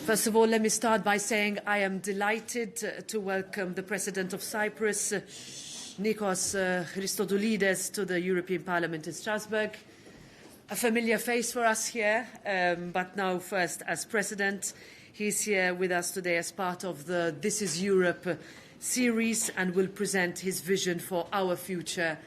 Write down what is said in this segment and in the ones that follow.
First of all, let me start by saying I am delighted to welcome the President of Cyprus, Nikos Christodoulides, to the European Parliament in Strasbourg. A familiar face for us here, but now first as President. He's here with us today as part of the This is Europe series and will present his vision for our future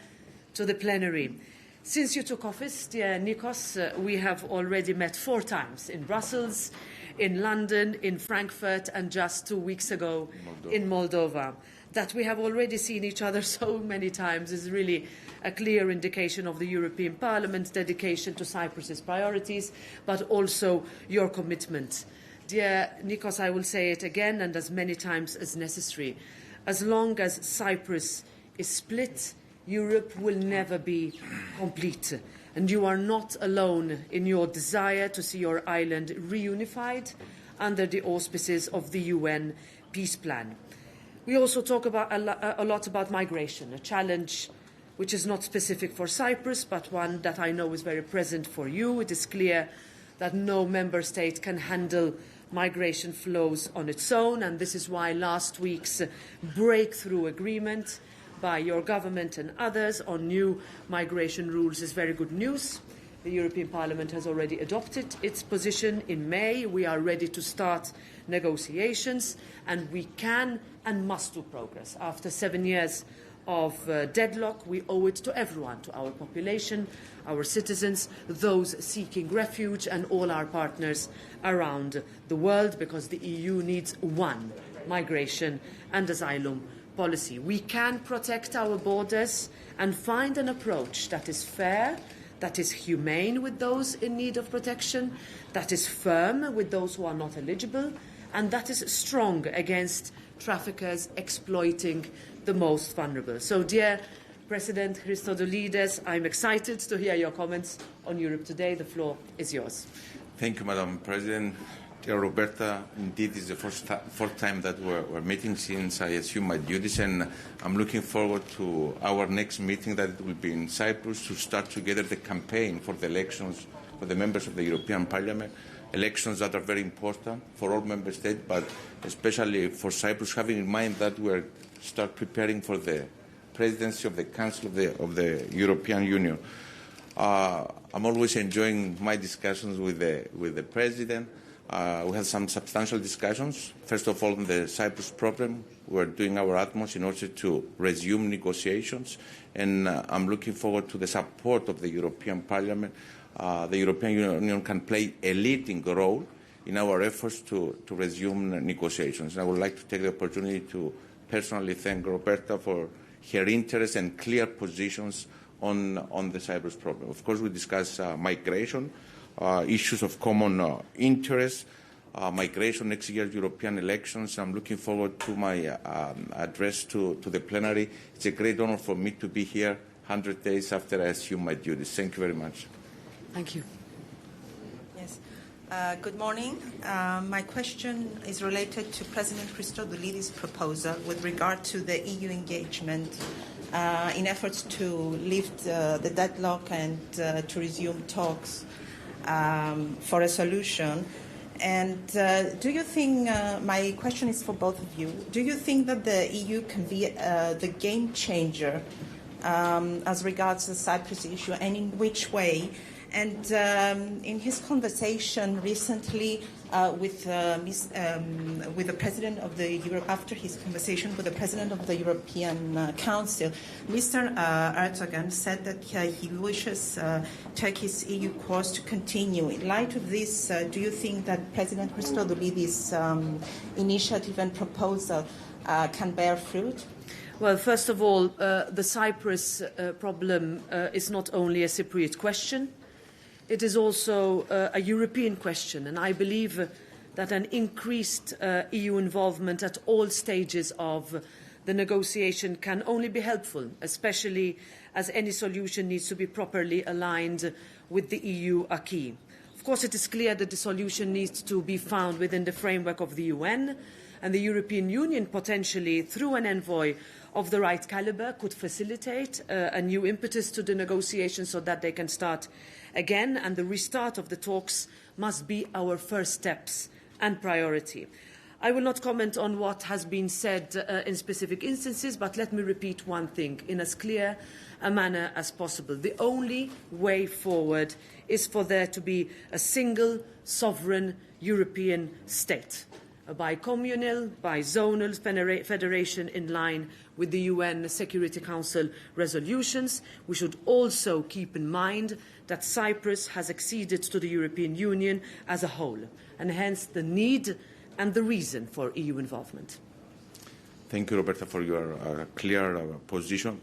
to the plenary. Since you took office, dear Nikos, we have already met 4 times in Brussels, in London, in Frankfurt, and just 2 weeks ago in Moldova. That we have already seen each other so many times is really a clear indication of the European Parliament's dedication to Cyprus's priorities, but also your commitment. Dear Nikos, I will say it again and as many times as necessary. As long as Cyprus is split, Europe will never be complete. And you are not alone in your desire to see your island reunified under the auspices of the UN peace plan. We also talk about a lot about migration, a challenge which is not specific for Cyprus, but one that I know is very present for you. It is clear that no member state can handle migration flows on its own, and this is why last week's breakthrough agreement by your government and others on new migration rules is very good news. The European Parliament has already adopted its position in May. We are ready to start negotiations, and we can and must do progress. After 7 years of deadlock, we owe it to everyone, to our population, our citizens, those seeking refuge, and all our partners around the world, because the EU needs one migration and asylum policy. We can protect our borders and find an approach that is fair, that is humane with those in need of protection, that is firm with those who are not eligible, and that is strong against traffickers exploiting the most vulnerable. So, dear President Christodoulides, I'm excited to hear your comments on Europe today. The floor is yours. Thank you, Madam President. Dear Roberta, indeed, this is the fourth time that we're meeting since I assumed my duties, and I'm looking forward to our next meeting that will be in Cyprus to start together the campaign for the elections for the members of the European Parliament, elections that are very important for all member states, but especially for Cyprus, having in mind that we're start preparing for the presidency of the Council of the European Union. I'm always enjoying my discussions with the President. We had some substantial discussions. First of all, on the Cyprus problem, we're doing our utmost in order to resume negotiations, and I'm looking forward to the support of the European Parliament. The European Union can play a leading role in our efforts to resume negotiations. And I would like to take the opportunity to personally thank Roberta for her interest and clear positions on the Cyprus problem. Of course, we discuss migration, issues of common interest, migration, next year's European elections. I'm looking forward to my address to the plenary. It's a great honor for me to be here 100 days after I assume my duties. Thank you very much. Thank you. Yes. Good morning. My question is related to President Christodoulides' proposal with regard to the EU engagement in efforts to lift the deadlock and to resume talks for a solution. And do you think, my question is for both of you, do you think that the EU can be the game changer as regards the Cyprus issue, and in which way? And in his conversation recently with the President of the after his conversation with the President of the European Council, Mr. Erdogan said that he wishes Turkey's EU course to continue. In light of this, do you think that President Christodoulides' initiative and proposal can bear fruit? Well, first of all, the Cyprus problem is not only a Cypriot question. It is also a European question, and I believe that an increased EU involvement at all stages of the negotiation can only be helpful, especially as any solution needs to be properly aligned with the EU acquis. Of course, it is clear that the solution needs to be found within the framework of the UN, and the European Union, potentially through an envoy of the right calibre, could facilitate a new impetus to the negotiations so that they can start again, and the restart of the talks must be our first steps and priority. I will not comment on what has been said in specific instances, but let me repeat one thing in as clear a manner as possible. The only way forward is for there to be a single sovereign European state, a bicommunal, bizonal federation in line with the UN Security Council resolutions. We should also keep in mind that Cyprus has acceded to the European Union as a whole, and hence the need and the reason for EU involvement. Thank you, Roberta, for your clear position.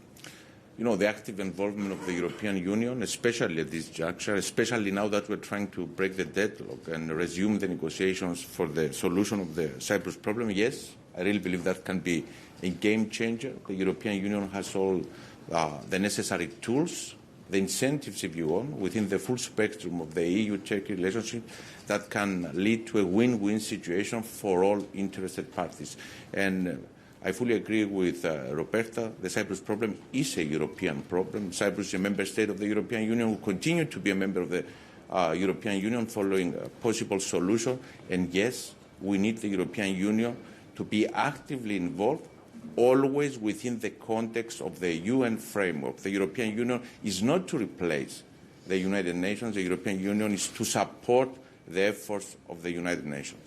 You know, the active involvement of the European Union, especially at this juncture, especially now that we're trying to break the deadlock and resume the negotiations for the solution of the Cyprus problem, yes, I really believe that can be a game changer. The European Union has all the necessary tools, the incentives, if you want, within the full spectrum of the EU-Turkey relationship that can lead to a win-win situation for all interested parties. And I fully agree with Roberta. The Cyprus problem is a European problem. Cyprus is a member state of the European Union, will continue to be a member of the European Union following a possible solution. And yes, we need the European Union to be actively involved, always within the context of the UN framework. The European Union is not to replace the United Nations. The European Union is to support the efforts of the United Nations.